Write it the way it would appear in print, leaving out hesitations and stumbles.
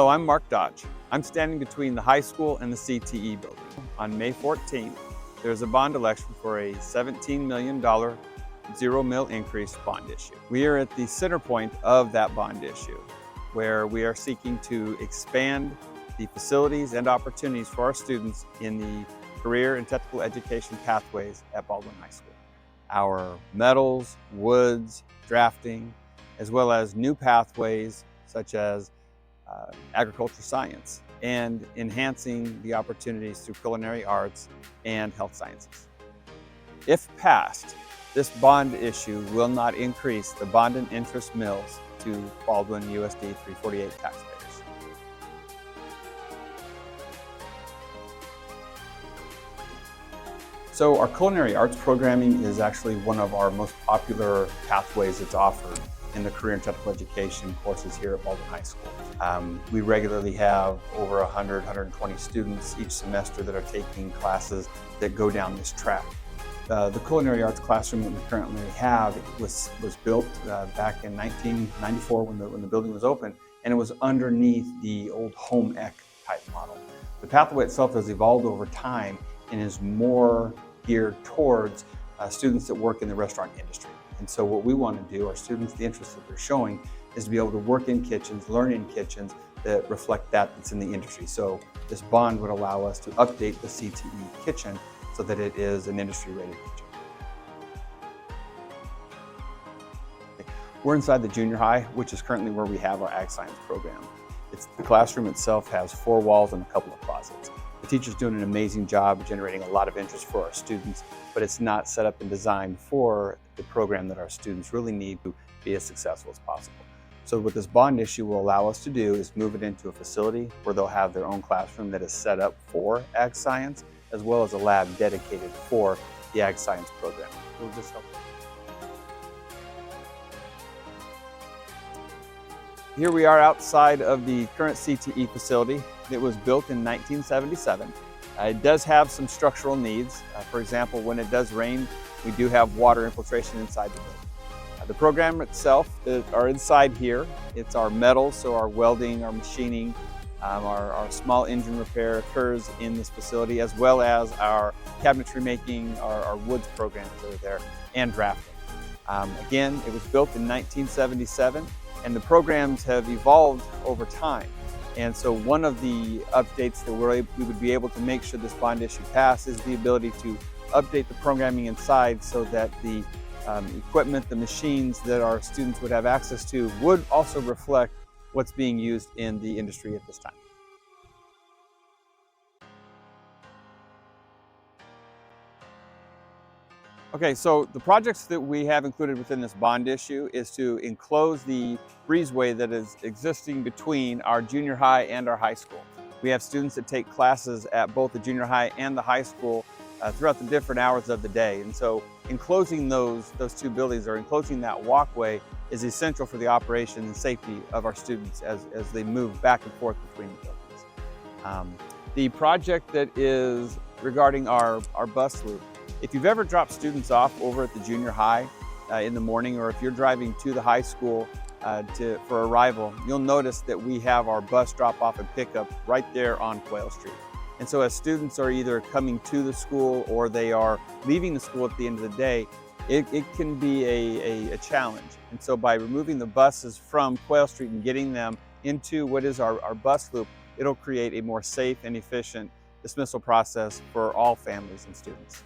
Hello, I'm Mark Dodge. I'm standing between the high school and the CTE building. On May 14th, there's a bond election for a $17 million zero mill increase bond issue. We are at the center point of that bond issue, where we are seeking to expand the facilities and opportunities for our students in the career and technical education pathways at Baldwin High School. Our metals, woods, drafting, as well as new pathways such as agriculture science, and enhancing the opportunities through culinary arts and health sciences. If passed, this bond issue will not increase the bond and interest mills to Baldwin USD 348 taxpayers. So our culinary arts programming is actually one of our most popular pathways that's offered in the career and technical education courses here at Baldwin High School. We regularly have over 100, 120 students each semester that are taking classes that go down this track. The culinary arts classroom that we currently have was built back in 1994 when the building was open, and it was underneath the old home ec type model. The pathway itself has evolved over time and is more geared towards students that work in the restaurant industry. And so what we want to do, our students, the interest that they're showing, is to be able to work in kitchens, learn in kitchens that reflect that's in the industry. So this bond would allow us to update the CTE kitchen so that it is an industry-ready kitchen. We're inside the junior high, which is currently where we have our ag science program. The classroom itself has 4 walls and a couple of closets. The teacher's doing an amazing job generating a lot of interest for our students, but it's not set up and designed for the program that our students really need to be as successful as possible. So what this bond issue will allow us to do is move it into a facility where they'll have their own classroom that is set up for ag science, as well as a lab dedicated for the ag science program. Will this help? Here we are outside of the current CTE facility. It was built in 1977. It does have some structural needs. For example, when it does rain, we do have water infiltration inside the building. The program itself are inside here. It's our metals, so our welding, our machining, our small engine repair occurs in this facility, as well as our cabinetry making, our woods programs that are there, and drafting. Again, it was built in 1977, and the programs have evolved over time. And so one of the updates that we would be able to make should this bond issue pass is the ability to update the programming inside so that the equipment, the machines that our students would have access to would also reflect what's being used in the industry at this time. Okay, so the projects that we have included within this bond issue is to enclose the breezeway that is existing between our junior high and our high school. We have students that take classes at both the junior high and the high school throughout the different hours of the day. And so enclosing those 2 buildings, or enclosing that walkway, is essential for the operation and safety of our students as they move back and forth between the buildings. The project that is regarding our bus loop, if you've ever dropped students off over at the junior high in the morning, or if you're driving to the high school for arrival, you'll notice that we have our bus drop-off and pickup right there on Quayle Street. And so as students are either coming to the school or they are leaving the school at the end of the day, it can be a challenge. And so by removing the buses from Quayle Street and getting them into what is our bus loop, it'll create a more safe and efficient dismissal process for all families and students.